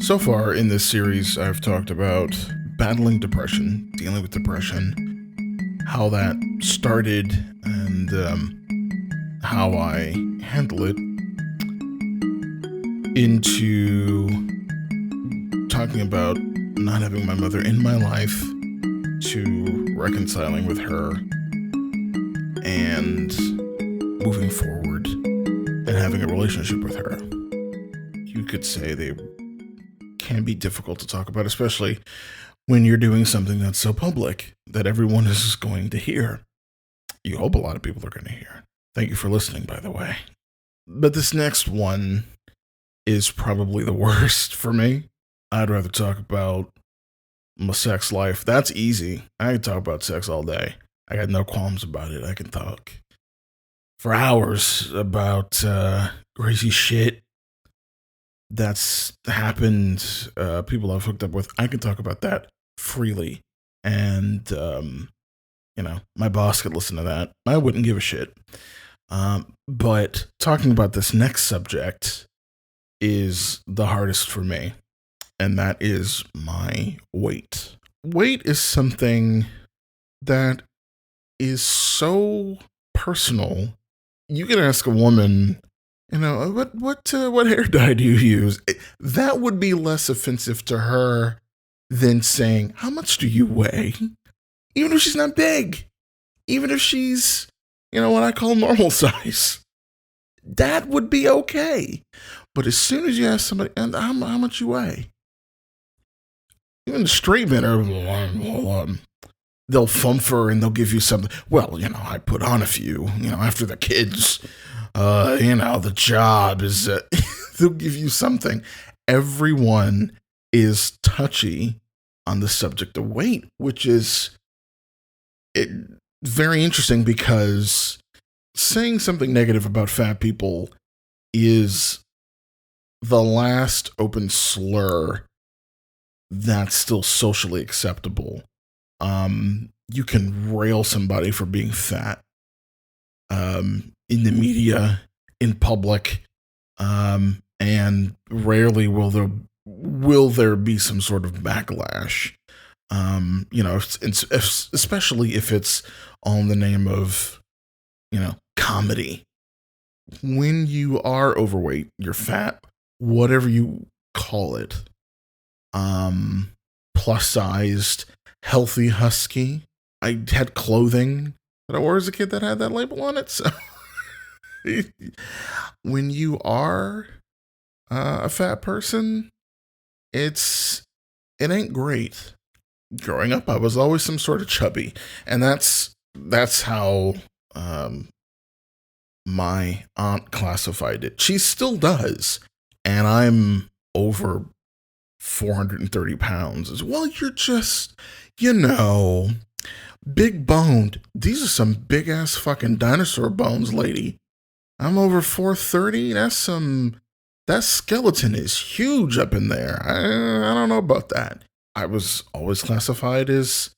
So far in this series, I've talked about battling depression, dealing with depression, how that started, and how I handle it, into talking about not having my mother in my life, to reconciling with her, and moving forward and having a relationship with her. You could say they can be difficult to talk about, especially when you're doing something that's so public that everyone is going to hear. You hope a lot of people are going to hear. Thank you for listening, by the way. But this next one is probably the worst for me. I'd rather talk about my sex life. That's easy. I can talk about sex all day. I got no qualms about it. I can talk for hours about crazy shit that's happened, people I've hooked up with. I can talk about that freely. And, my boss could listen to that. I wouldn't give a shit. But talking about this next subject is the hardest for me, and that is my weight. Weight is something that is so personal. You can ask a woman, what hair dye do you use? That would be less offensive to her than saying, how much do you weigh? Even if she's not big, even if she's, what I call normal size, that would be okay. But as soon as you ask somebody, how much you weigh? Even the straight men are, they'll fumfer and they'll give you something. Well, I put on a few, after the kids, the job is, they'll give you something. Everyone is touchy on the subject of weight, which is very interesting because saying something negative about fat people is the last open slur that's still socially acceptable. You can rail somebody for being fat in the media, in public, and rarely will there be some sort of backlash. Especially if it's all in the name of, comedy. When you are overweight, you're fat, whatever you call it, plus sized, healthy husky. I had clothing that I wore as a kid that had that label on it. So when you are a fat person, it ain't great. Growing up, I was always some sort of chubby, and that's how my aunt classified it. She still does, and I'm over 430 pounds as well. You're just, big boned. These are some big ass fucking dinosaur bones, lady. I'm over 430. That skeleton is huge up in there. I don't know about that. I was always classified as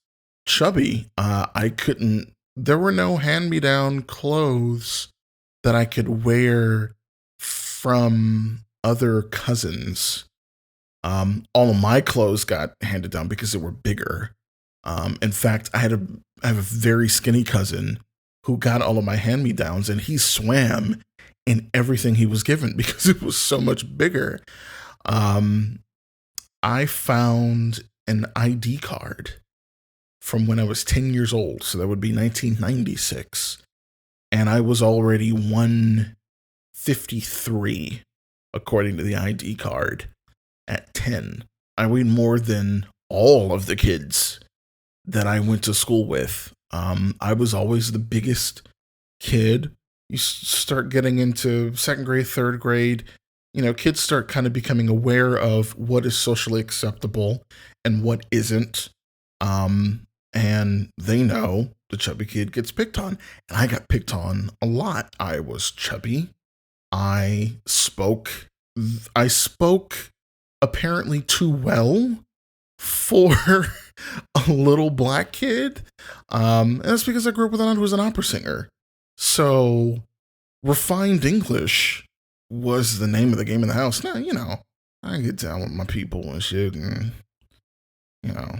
chubby. There were no hand-me-down clothes that I could wear from other cousins. All of my clothes got handed down because they were bigger. In fact, I have a very skinny cousin who got all of my hand-me-downs, and he swam in everything he was given because it was so much bigger. I found an ID card from when I was 10 years old, so that would be 1996, and I was already 153, according to the ID card, at 10. I weighed more than all of the kids that I went to school with. I was always the biggest kid. You start getting into second grade, third grade, kids start kind of becoming aware of what is socially acceptable and what isn't. And they know the chubby kid gets picked on. And I got picked on a lot. I was chubby. I spoke apparently too well for a little black kid. And that's because I grew up with an aunt who was an opera singer. So refined English was the name of the game in the house. Now, I get down with my people and shit, and you know,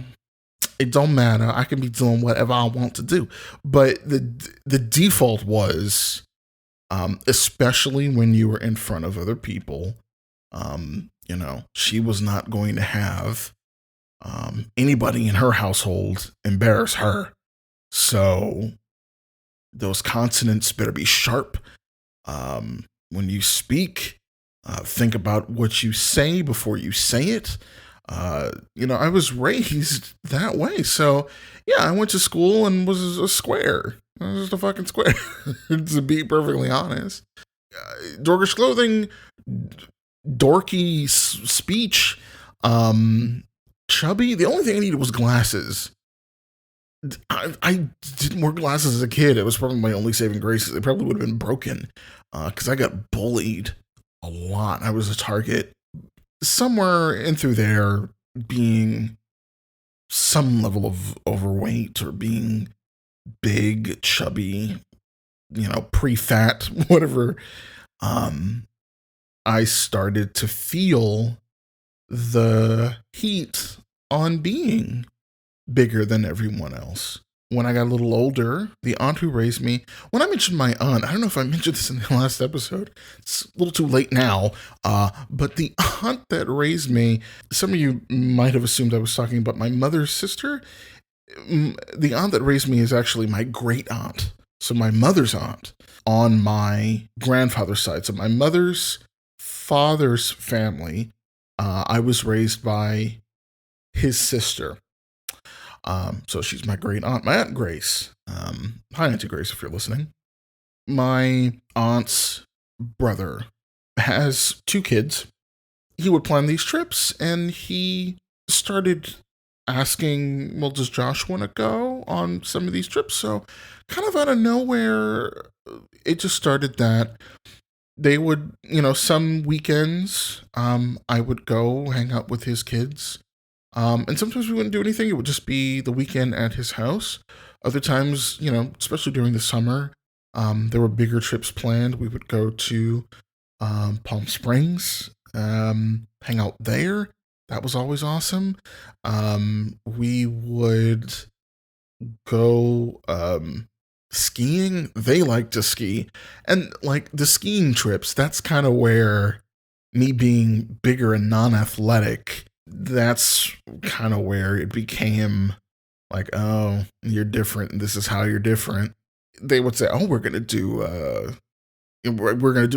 it don't matter. I can be doing whatever I want to do. But the default was, especially when you were in front of other people, she was not going to have anybody in her household embarrass her. So those consonants better be sharp. When you speak, think about what you say before you say it. I was raised that way. So, yeah, I went to school and was a square. I was just a fucking square, to be perfectly honest. Dorkish clothing, dorky speech, chubby. The only thing I needed was glasses. I didn't wear glasses as a kid. It was probably my only saving grace. They probably would have been broken because I got bullied a lot. I was a target somewhere in through there, being some level of overweight or being big, chubby, pre-fat, whatever. I started to feel the heat on being bigger than everyone else. When I got a little older, the aunt who raised me, when I mentioned my aunt, I don't know if I mentioned this in the last episode, it's a little too late now, but the aunt that raised me, some of you might have assumed I was talking about my mother's sister. The aunt that raised me is actually my great aunt. So my mother's aunt on my grandfather's side. So my mother's father's family, I was raised by his sister. So she's my great aunt, my Aunt Grace. Hi, Auntie Grace, if you're listening. My aunt's brother has 2 kids. He would plan these trips, and he started asking, well, does Josh want to go on some of these trips? So kind of out of nowhere, it just started that they would, some weekends, I would go hang out with his kids. And sometimes we wouldn't do anything. It would just be the weekend at his house. Other times, especially during the summer, there were bigger trips planned. We would go to Palm Springs, hang out there. That was always awesome. We would go skiing. They like to ski. And like the skiing trips, that's kind of where me being bigger and non-athletic, that's kind of where it became like, oh, you're different, and this is how you're different. They would say, oh, we're gonna do a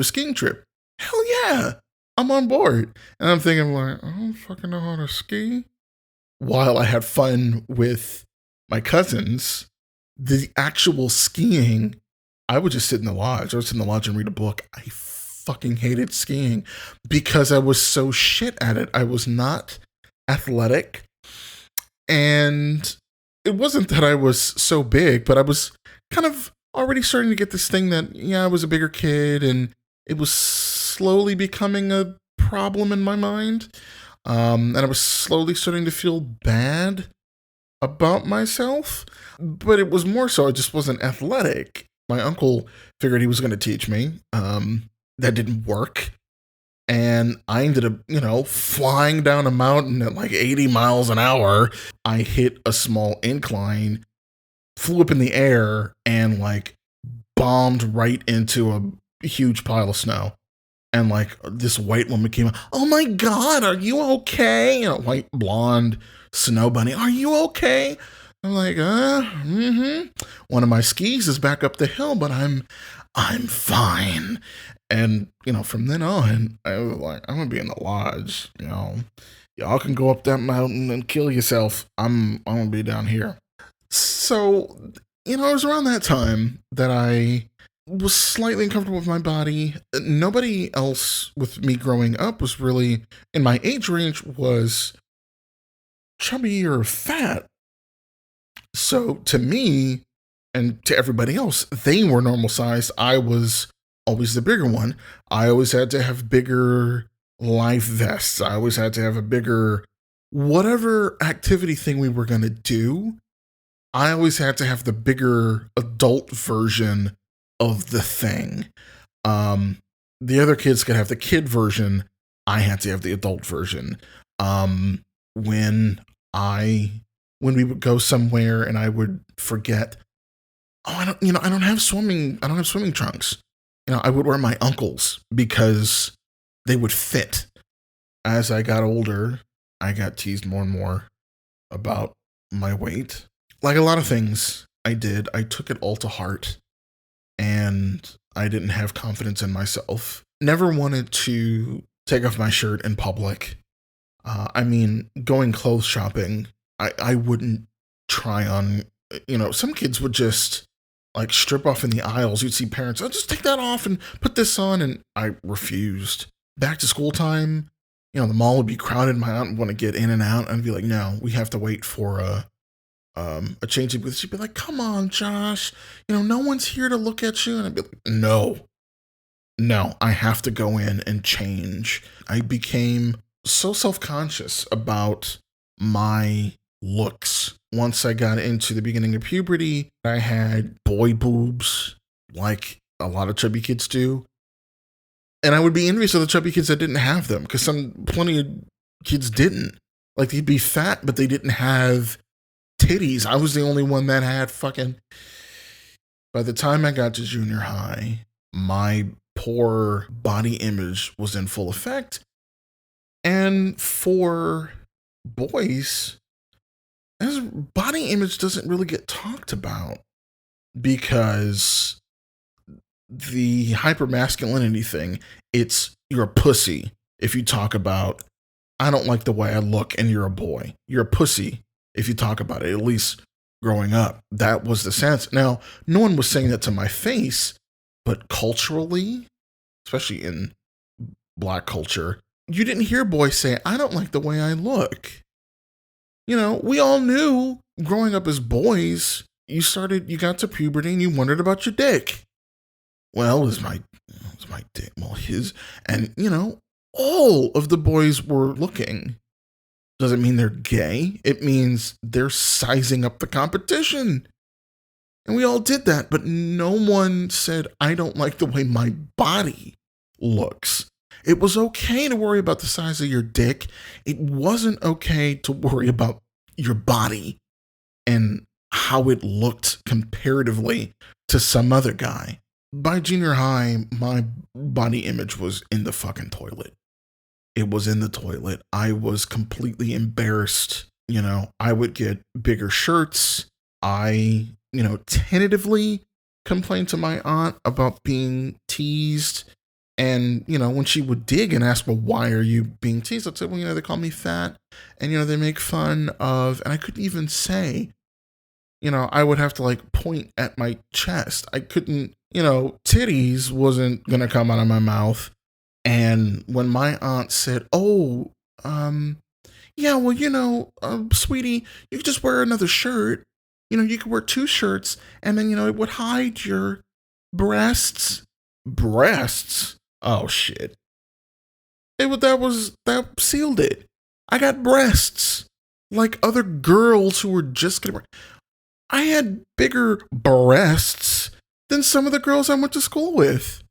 skiing trip. Hell yeah, I'm on board. And I'm thinking like, I don't fucking know how to ski. While I had fun with my cousins, the actual skiing, I would just sit in the lodge. I would sit in the lodge and read a book. I fucking hated skiing because I was so shit at it. I was not athletic, and it wasn't that I was so big, but I was kind of already starting to get this thing that, I was a bigger kid, and it was slowly becoming a problem in my mind. And I was slowly starting to feel bad about myself, but it was more so I just wasn't athletic. My uncle figured he was going to teach me. That didn't work. And I ended up, flying down a mountain at like 80 miles an hour. I hit a small incline, flew up in the air, and like bombed right into a huge pile of snow. And like this white woman came out, oh my God, are you okay? A white blonde snow bunny, are you okay? I'm like, One of my skis is back up the hill, but I'm fine. And, from then on, I was like, I'm going to be in the lodge, Y'all can go up that mountain and kill yourself. I'm going to be down here. So, it was around that time that I was slightly uncomfortable with my body. Nobody else with me growing up was really, in my age range, was chubby or fat. So, to me, and to everybody else, they were normal size. I was always the bigger one. I always had to have bigger life vests. I always had to have a bigger, whatever activity thing we were going to do, I always had to have the bigger adult version of the thing. The other kids could have the kid version. I had to have the adult version. Um, when I when we would go somewhere and I would forget, oh, I don't have swimming trunks. I would wear my uncle's because they would fit. As I got older, I got teased more and more about my weight. Like a lot of things I did, I took it all to heart and I didn't have confidence in myself. Never wanted to take off my shirt in public. Going clothes shopping, I wouldn't try on, some kids would just like strip off in the aisles. You'd see parents, oh, just take that off and put this on. And I refused. Back to school time, the mall would be crowded. My aunt would want to get in and out. And I'd be like, no, we have to wait for a changing booth. She'd be like, come on, Josh, no one's here to look at you. And I'd be like, no, I have to go in and change. I became so self-conscious about my looks. Once I got into the beginning of puberty, I had boy boobs like a lot of chubby kids do. And I would be envious of the chubby kids that didn't have them because plenty of kids didn't. Like they'd be fat, but they didn't have titties. I was the only one that had fucking. By the time I got to junior high, my poor body image was in full effect. And for boys, as body image doesn't really get talked about because the hypermasculinity thing, you're a pussy if you talk about, I don't like the way I look and you're a boy. You're a pussy if you talk about it, at least growing up. That was the sense. Now, no one was saying that to my face, but culturally, especially in Black culture, you didn't hear boys say, I don't like the way I look. We all knew growing up as boys, you got to puberty and you wondered about your dick. Well, it was my dick. Well, all of the boys were looking. Doesn't mean they're gay. It means they're sizing up the competition. And we all did that, but no one said, I don't like the way my body looks. It was okay to worry about the size of your dick. It wasn't okay to worry about your body and how it looked comparatively to some other guy. By junior high, my body image was in the fucking toilet. It was in the toilet. I was completely embarrassed. I would get bigger shirts. I, tentatively complained to my aunt about being teased. And, when she would dig and ask, well, why are you being teased? I'd say, well, they call me fat and, they make fun of, and I couldn't even say, I would have to like point at my chest. I couldn't, titties wasn't going to come out of my mouth. And when my aunt said, oh, yeah, well, sweetie, you could just wear another shirt. You could wear two shirts and then, it would hide your breasts. Breasts? Oh, shit. That sealed it. I got breasts like other girls who were just getting. I had bigger breasts than some of the girls I went to school with.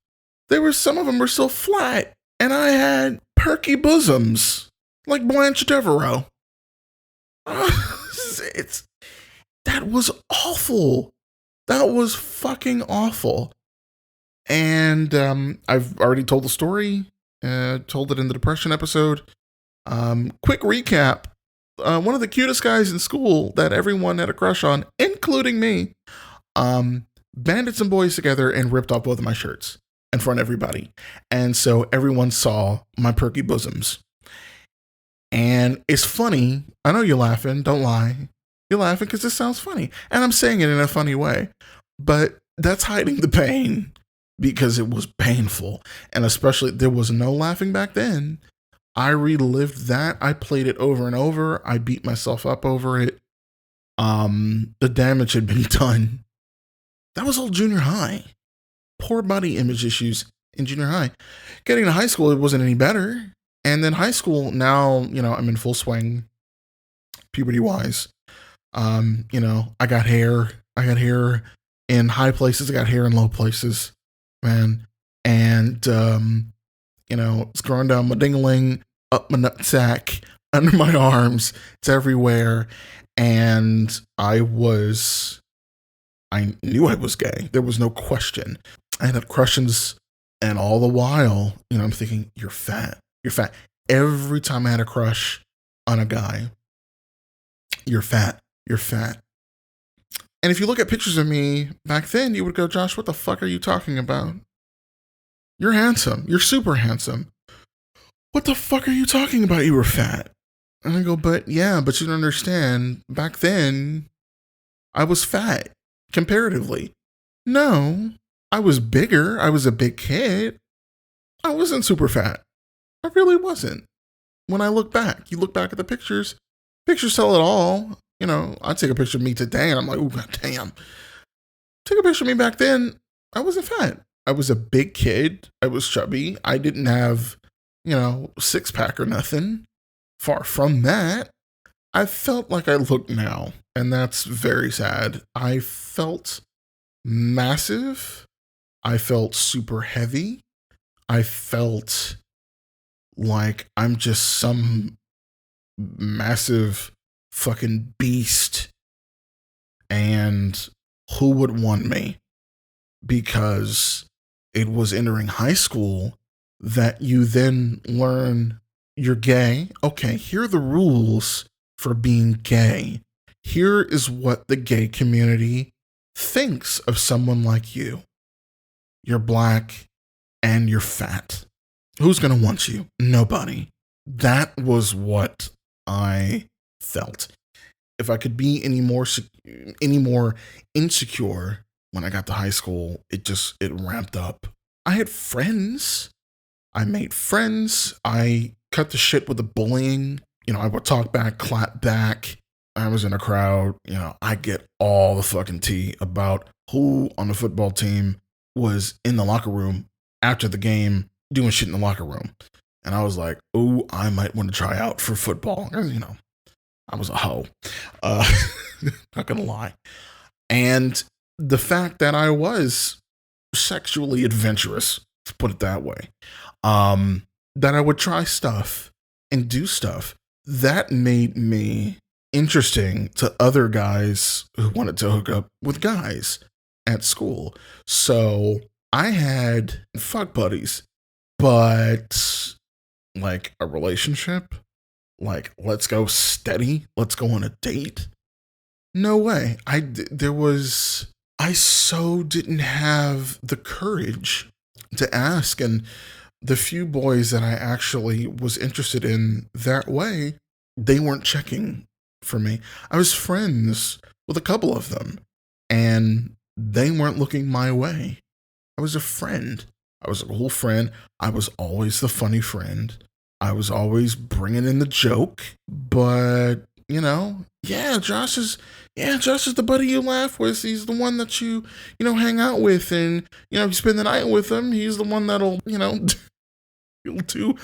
Some of them were so flat, and I had perky bosoms like Blanche Devereaux. That was awful. That was fucking awful. And I've already told the story. Told it in the depression episode. Quick recap. One of the cutest guys in school that everyone had a crush on, including me, banded some boys together and ripped off both of my shirts in front of everybody. And so everyone saw my perky bosoms. And it's funny. I know you're laughing. Don't lie. You're laughing because this sounds funny. And I'm saying it in a funny way. But that's hiding the pain because it was painful. And especially there was no laughing back then. I relived that. I played it over and over. I beat myself up over it. The damage had been done. That was all junior high. Poor body image issues in junior high. Getting to high school, it wasn't any better. And then high school, now, I'm in full swing, puberty-wise. I got hair. I got hair in high places. I got hair in low places, man. And, It's growing down my ding-a-ling, up my nutsack, under my arms. It's everywhere. And I knew I was gay. There was no question. I had crushes, and all the while, I'm thinking, you're fat. You're fat. Every time I had a crush on a guy, you're fat. You're fat. And if you look at pictures of me back then, you would go, Josh, what the fuck are you talking about? You're handsome. You're super handsome. What the fuck are you talking about? You were fat. And I go, but you don't understand. Back then, I was fat, comparatively. No, I was bigger. I was a big kid. I wasn't super fat. I really wasn't. When I look back, you look back at the pictures tell it all. I take a picture of me today and I'm like, oh, god damn. Take a picture of me back then, I wasn't fat. I was a big kid. I was chubby. I didn't have, six-pack or nothing. Far from that. I felt like I look now, and that's very sad. I felt massive. I felt super heavy. I felt like I'm just some massive fucking beast. And who would want me? Because it was entering high school that you then learn you're gay. Okay, here are the rules for being gay. Here is what the gay community thinks of someone like you. You're black and you're fat. Who's going to want you? Nobody. That was what I felt. If I could be any more insecure when I got to high school, it ramped up. I had friends. I made friends. I cut the shit with the bullying. I would talk back, clap back. I was in a crowd. I get all the fucking tea about who on the football team was in the locker room after the game doing shit in the locker room. And I was like, oh, I might want to try out for football. I was a hoe. Not gonna lie. And the fact that I was sexually adventurous, to put it that way, that I would try stuff and do stuff, that made me interesting to other guys who wanted to hook up with guys at school. So I had fuck buddies, but like a relationship, like let's go steady, let's go on a date. No way. I so didn't have the courage to ask. And the few boys that I actually was interested in that way, they weren't checking for me. I was friends with a couple of them, and they weren't looking my way. I was a friend. I was a cool friend. I was always the funny friend. I was always bringing in the joke, but Josh is the buddy you laugh with. He's the one that you hang out with, and you spend the night with him. He's the one that'll you'll do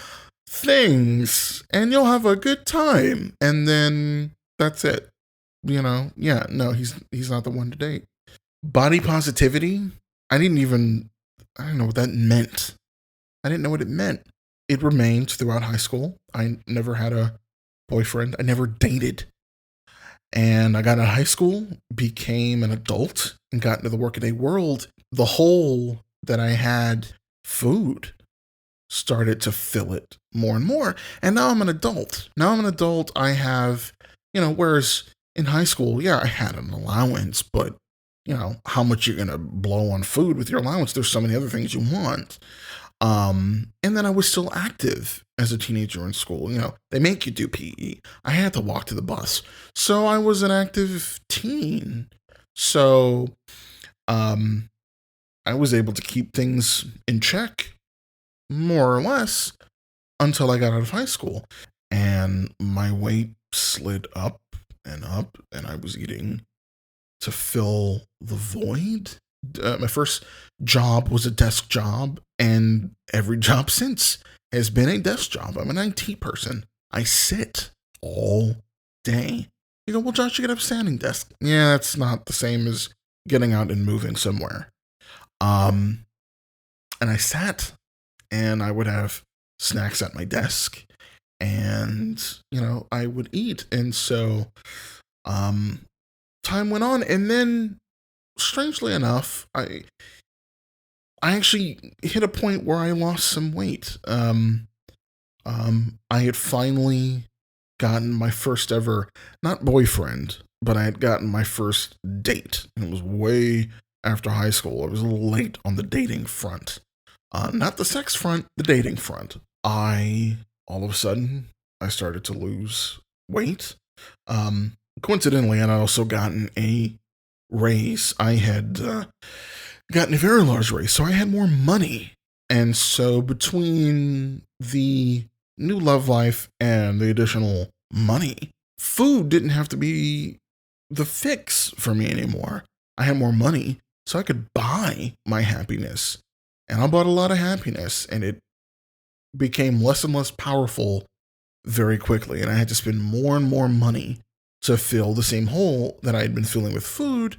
things and you'll have a good time, and then that's it. He's not the one to date. Body positivity, I didn't know what that meant. I didn't know what it meant. It remained throughout high school. I never had a boyfriend. I never dated. And I got out of high school, became an adult, and got into the workaday world. The hole that I had, food, started to fill it more and more. And now I'm an adult. I have, whereas in high school, I had an allowance, but, how much you're going to blow on food with your allowance? There's so many other things you want. And then I was still active as a teenager in school. They make you do PE. I had to walk to the bus. So I was an active teen. So, I was able to keep things in check, more or less, until I got out of high school. And my weight slid up, and I was eating to fill the void. My first job was a desk job, and every job since has been a desk job. I'm an IT person. I sit all day. You go, well, Josh, you get a standing desk. Yeah, that's not the same as getting out and moving somewhere. And I sat, and I would have snacks at my desk, and I would eat. And so um time went on, and then strangely enough, I actually hit a point where I lost some weight. I had finally gotten my first ever, not boyfriend, but I had gotten my first date. And it was way after high school. I was a little late on the dating front. Not the sex front, the dating front. All of a sudden, I started to lose weight. Coincidentally, and I also gotten a raise. I had gotten a very large raise, so I had more money. And so between the new love life and the additional money, food didn't have to be the fix for me anymore. I had more money, so I could buy my happiness. And I bought a lot of happiness, and it became less and less powerful very quickly. And I had to spend more and more money to fill the same hole that I had been filling with food.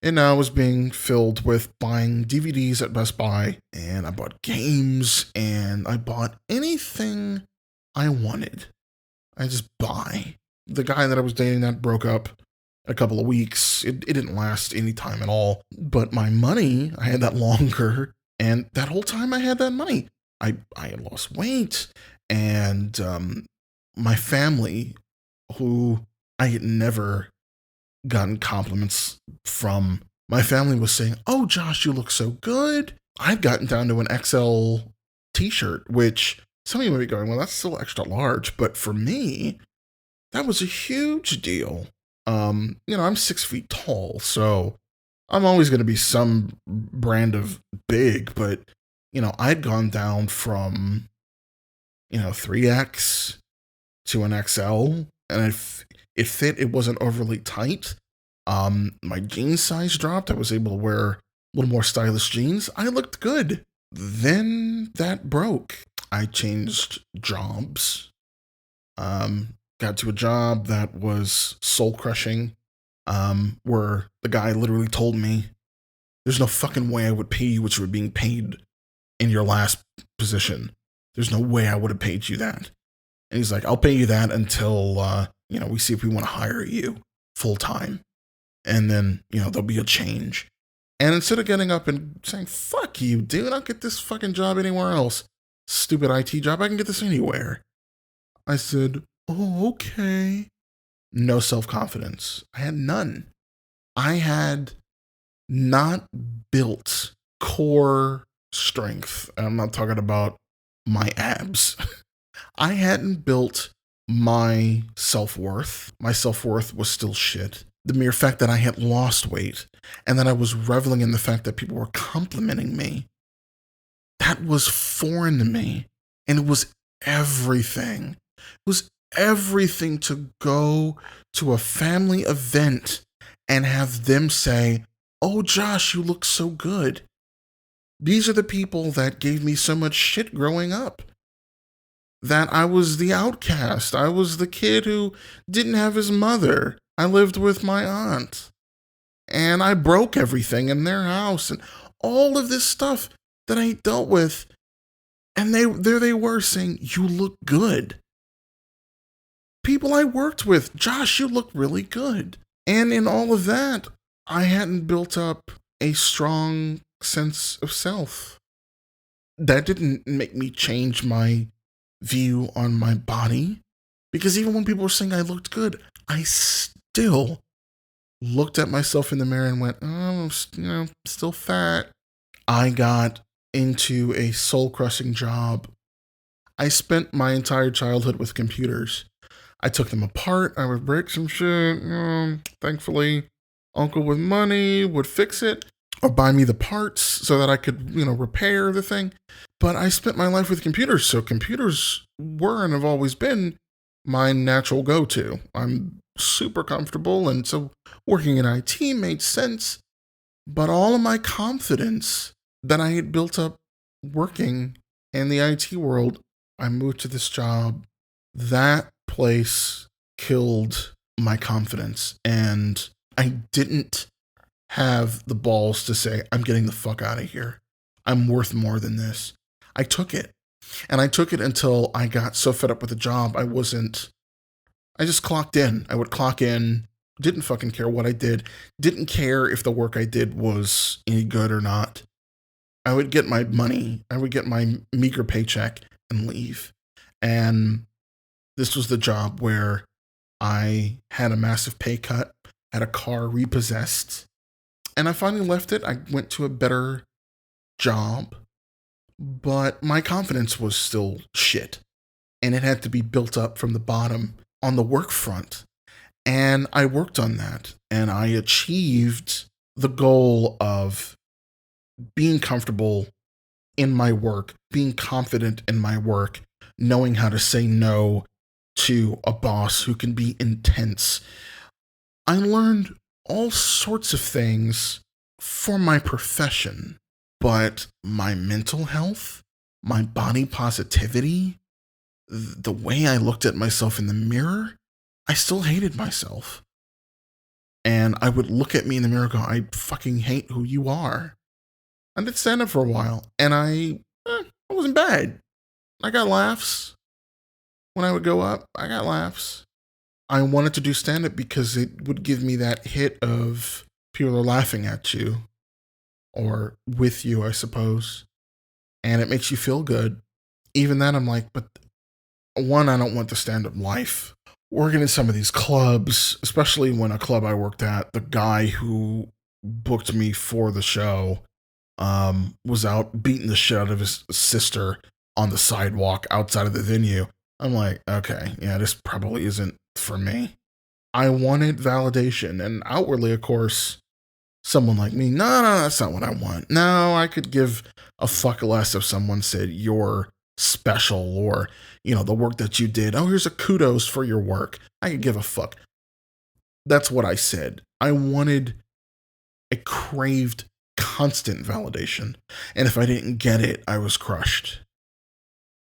And now it was being filled with buying DVDs at Best Buy, and I bought games, and I bought anything I wanted. I just buy. The guy that I was dating that broke up a couple of weeks. It didn't last any time at all. But my money, I had that longer, and that whole time I had that money. I had lost weight, and my family, who I had never gotten compliments from, my family was saying, "Oh, Josh, you look so good." I'd gotten down to an XL t-shirt, which some of you might be going, "Well, that's still extra large." But for me, that was a huge deal. I'm 6 feet tall, so I'm always going to be some brand of big, but, I'd gone down from, 3X to an XL, and it fit. It wasn't overly tight. My jean size dropped. I was able to wear a little more stylish jeans. I looked good. Then that broke. I changed jobs. Got to a job that was soul crushing, where the guy literally told me, "There's no fucking way I would pay you what you were being paid in your last position. There's no way I would have paid you that." And he's like, "I'll pay you that until, we see if we want to hire you full time. And then, there'll be a change." And instead of getting up and saying, "Fuck you, dude, I'll get this fucking job anywhere else. Stupid IT job, I can get this anywhere," I said, "Oh, okay." No self-confidence. I had none. I had not built core strength. And I'm not talking about my abs. I hadn't built my self-worth. My self-worth was still shit. The mere fact that I had lost weight and that I was reveling in the fact that people were complimenting me, that was foreign to me. And it was everything. It was everything to go to a family event and have them say, "Oh, Josh, you look so good." These are the people that gave me so much shit growing up. That I was the outcast. I was the kid who didn't have his mother. I lived with my aunt. And I broke everything in their house and all of this stuff that I dealt with. And there they were saying, "You look good." People I worked with, "Josh, you look really good." And in all of that, I hadn't built up a strong sense of self. That didn't make me change my view on my body, because even when people were saying I looked good, I still looked at myself in the mirror and went, "Oh, still fat." I got into a soul-crushing job. I spent my entire childhood with computers. I took them apart. I would break some shit. Thankfully, uncle with money would fix it or buy me the parts so that I could, repair the thing. But I spent my life with computers, so computers were and have always been my natural go-to. I'm super comfortable, and so working in IT made sense. But all of my confidence that I had built up working in the IT world, I moved to this job. That place killed my confidence, and I didn't have the balls to say, "I'm getting the fuck out of here. I'm worth more than this." I took it. And I took it until I got so fed up with the job, I just clocked in. I would clock in, didn't fucking care what I did, didn't care if the work I did was any good or not. I would get my money, I would get my meager paycheck and leave. And this was the job where I had a massive pay cut, had a car repossessed, and I finally left it. I went to a better job, but my confidence was still shit. And it had to be built up from the bottom on the work front. And I worked on that, and I achieved the goal of being comfortable in my work, being confident in my work, knowing how to say no to a boss who can be intense. I learned all sorts of things for my profession, but my mental health, my body positivity, the way I looked at myself in the mirror, I still hated myself. And I would look at me in the mirror and go, I fucking hate who you are. I did stand up for a while, and I wasn't bad. I got laughs. When I would go up, I got laughs. I wanted to do stand up because it would give me that hit of people are laughing at you or with you, I suppose. And it makes you feel good. Even then, I'm like, but one, I don't want the stand up life. Working in some of these clubs, especially when a club I worked at, the guy who booked me for the show was out beating the shit out of his sister on the sidewalk outside of the venue. I'm like, okay, yeah, this probably isn't for me. I wanted validation, and outwardly, of course, someone like me, no, that's not what I want. No, I could give a fuck less if someone said you're special or, the work that you did. Oh, here's a kudos for your work. I could give a fuck. That's what I said. I craved constant validation. And if I didn't get it, I was crushed.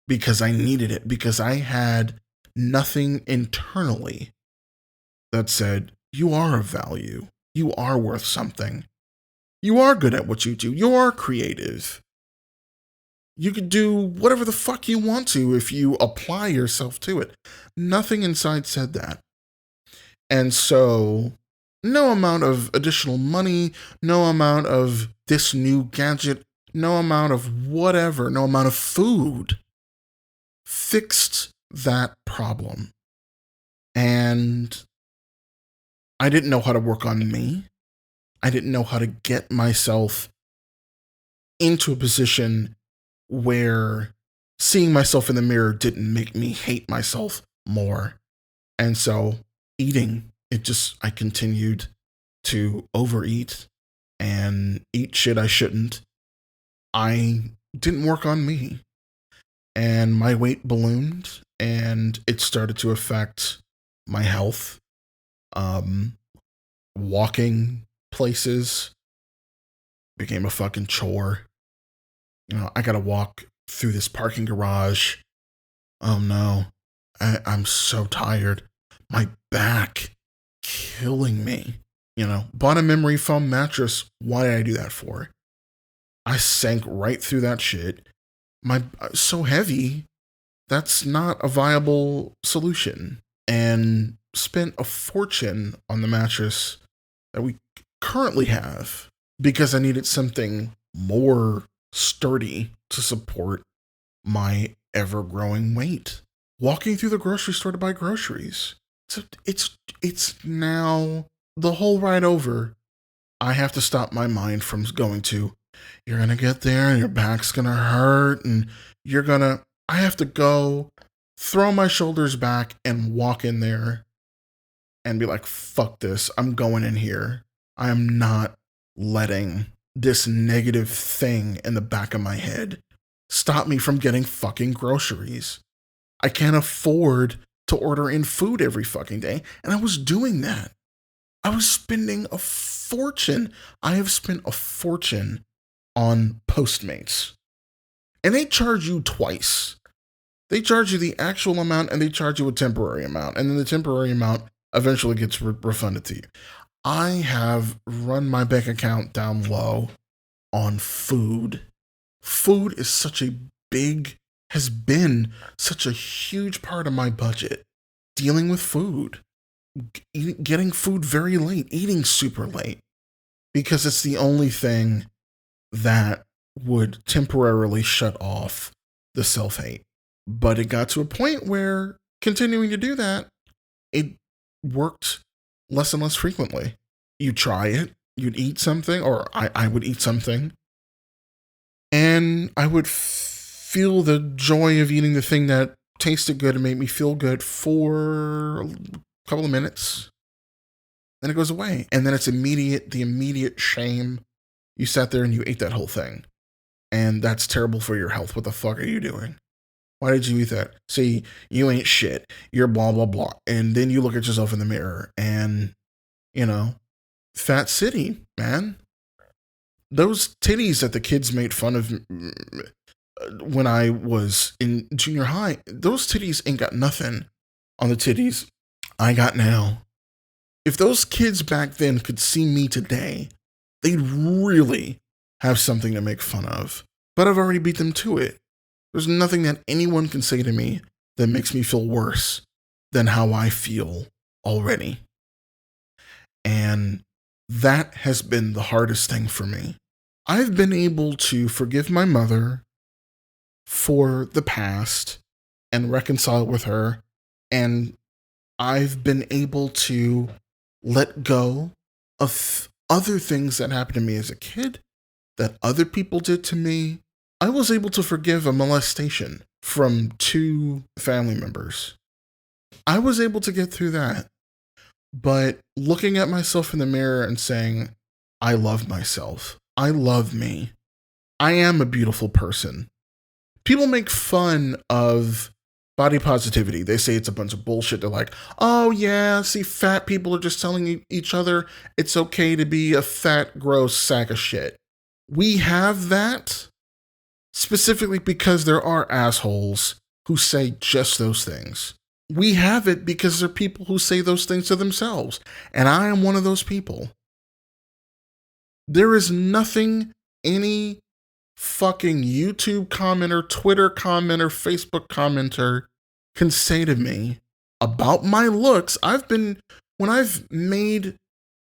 Because I needed it. Because I had nothing internally that said, you are of value. You are worth something. You are good at what you do. You are creative. You could do whatever the fuck you want to if you apply yourself to it. Nothing inside said that. And so, no amount of additional money, no amount of this new gadget, no amount of whatever, no amount of food fixed that problem. And I didn't know how to work on me. I didn't know how to get myself into a position where seeing myself in the mirror didn't make me hate myself more. And so eating, I continued to overeat and eat shit I shouldn't. I didn't work on me. And my weight ballooned and it started to affect my health. Walking places became a fucking chore. I gotta walk through this parking garage. Oh no. I'm so tired. My back killing me. Bought a memory foam mattress. Why did I do that for? I sank right through that shit. So heavy. That's not a viable solution. And spent a fortune on the mattress that we currently have because I needed something more sturdy to support my ever-growing weight. Walking through the grocery store to buy groceries. So it's now the whole ride over. I have to stop my mind from going to, you're going to get there and your back's going to hurt and I have to go throw my shoulders back and walk in there and be like, fuck this. I'm going in here. I am not letting this negative thing in the back of my head stop me from getting fucking groceries. I can't afford to order in food every fucking day. And I was doing that. I was spending a fortune. I have spent a fortune on Postmates. And they charge you twice. They charge you the actual amount and they charge you a temporary amount. And then the temporary amount eventually gets refunded to you. I have run my bank account down low on food. Food is such a big has been such a huge part of my budget. Dealing with food, getting food very late, eating super late, because it's the only thing that would temporarily shut off the self hate. But it got to a point where continuing to do that, it worked less and less frequently. You try it, you'd eat something, or I would eat something, and I would feel the joy of eating the thing that tasted good and made me feel good for a couple of minutes. Then it goes away. And then it's the immediate shame. You sat there and you ate that whole thing. And that's terrible for your health. What the fuck are you doing? Why did you eat that? See, you ain't shit. You're blah, blah, blah. And then you look at yourself in the mirror and, Fat City, man. Those titties that the kids made fun of when I was in junior high, those titties ain't got nothing on the titties I got now. If those kids back then could see me today, they'd really have something to make fun of. But I've already beat them to it. There's nothing that anyone can say to me that makes me feel worse than how I feel already. And that has been the hardest thing for me. I've been able to forgive my mother for the past and reconcile with her. And I've been able to let go of other things that happened to me as a kid, that other people did to me. I was able to forgive a molestation from 2 family members. I was able to get through that. But looking at myself in the mirror and saying, I love myself. I love me. I am a beautiful person. People make fun of body positivity. They say it's a bunch of bullshit. They're like, oh yeah, see, fat people are just telling each other it's okay to be a fat, gross sack of shit. We have that specifically because there are assholes who say just those things. We have it because there are people who say those things to themselves. And I am one of those people. There is nothing any fucking YouTube commenter, Twitter commenter, Facebook commenter can say to me about my looks. When I've made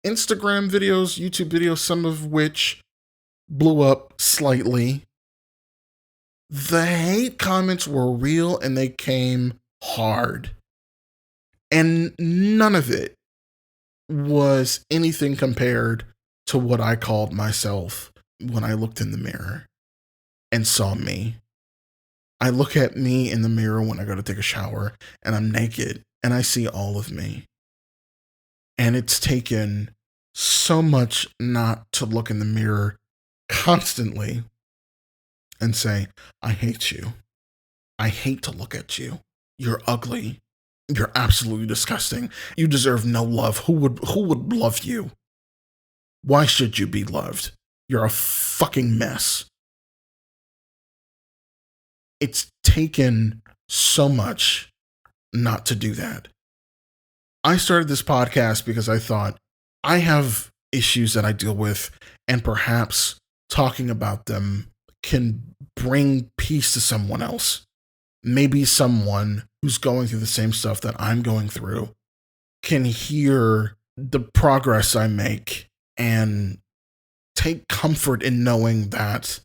Instagram videos, YouTube videos, some of which blew up slightly, the hate comments were real and they came hard. And none of it was anything compared to what I called myself when I looked in the mirror and saw me. I look at me in the mirror when I go to take a shower and I'm naked and I see all of me. And it's taken so much not to look in the mirror constantly and say, I hate you. I hate to look at you. You're ugly. You're absolutely disgusting. You deserve no love. Who would love you? Why should you be loved? You're a fucking mess. It's taken so much not to do that. I started this podcast because I thought I have issues that I deal with, and perhaps talking about them can bring peace to someone else. Maybe someone who's going through the same stuff that I'm going through can hear the progress I make and take comfort in knowing that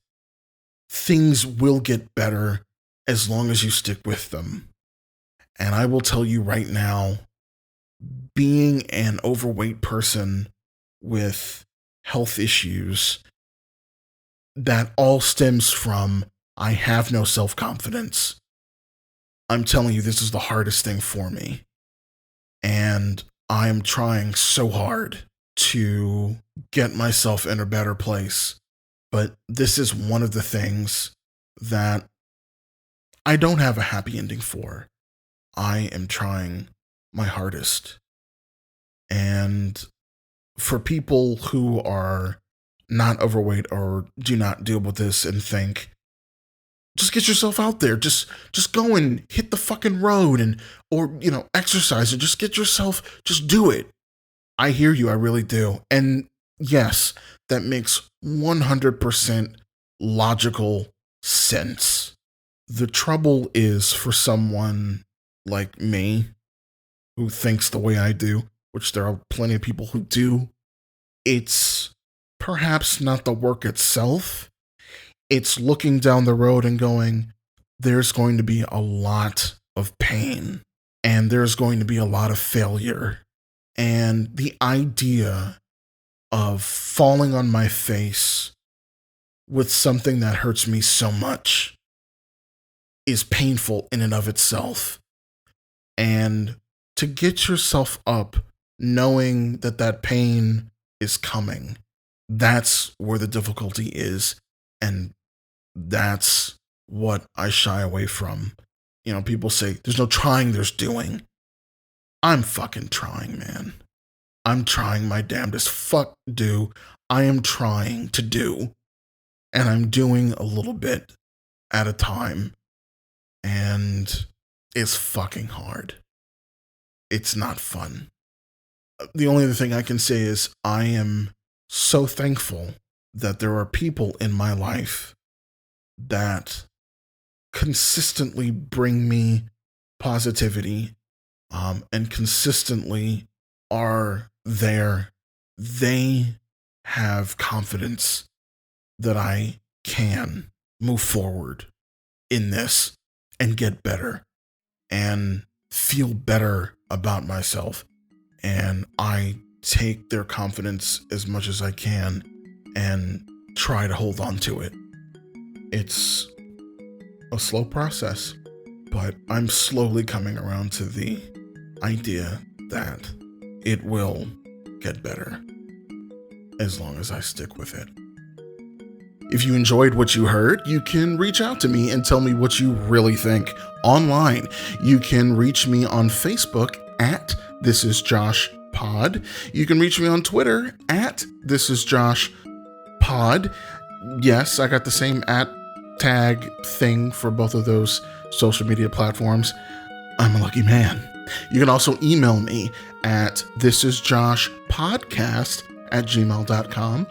things will get better as long as you stick with them. And I will tell you right now, being an overweight person with health issues, that all stems from I have no self-confidence. I'm telling you, this is the hardest thing for me. And I am trying so hard to get myself in a better place. But this is one of the things that I don't have a happy ending for. I am trying my hardest. And for people who are not overweight or do not deal with this and think, just get yourself out there. Just go and hit the fucking road or exercise, and just do it. I hear you. I really do. And yes, that makes 100% logical sense. The trouble is for someone like me who thinks the way I do, which there are plenty of people who do, it's perhaps not the work itself. It's looking down the road and going, there's going to be a lot of pain and there's going to be a lot of failure. And the idea of falling on my face with something that hurts me so much is painful in and of itself. And to get yourself up knowing that that pain is coming, that's where the difficulty is. And that's what I shy away from. You know, people say, there's no trying, there's doing. I'm fucking trying, man. I'm trying my damnedest. Fuck do. I am trying to do. And I'm doing a little bit at a time. And it's fucking hard. It's not fun. The only other thing I can say is I am so thankful that there are people in my life that consistently bring me positivity, and consistently are there. They have confidence that I can move forward in this and get better and feel better about myself. And I take their confidence as much as I can and try to hold on to it. It's a slow process, but I'm slowly coming around to the idea that it will get better as long as I stick with it. If you enjoyed what you heard, you can reach out to me and tell me what you really think online. You can reach me on Facebook at This Is Josh Pod. You can reach me on Twitter at This Is Josh Pod. Yes, I got the same at tag thing for both of those social media platforms. I'm a lucky man. You can also email me at thisisjoshpodcast@gmail.com,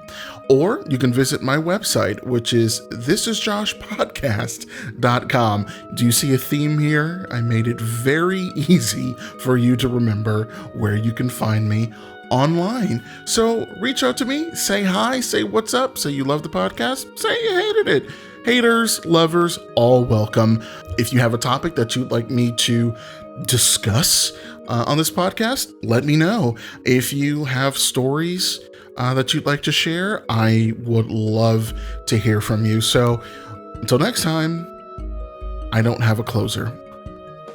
or you can visit my website, which is thisisjoshpodcast.com. Do you see a theme here? I made it very easy for you to remember where you can find me online. So reach out to me, say hi, say what's up, say you love the podcast, say you hated it. Haters, lovers, all welcome. If you have a topic that you'd like me to discuss on this podcast, let me know. If you have stories that you'd like to share, I would love to hear from you. So until next time, I don't have a closer.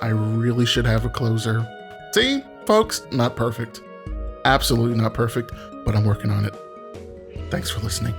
I really should have a closer. See, folks, not perfect. Absolutely not perfect, but I'm working on it. Thanks for listening.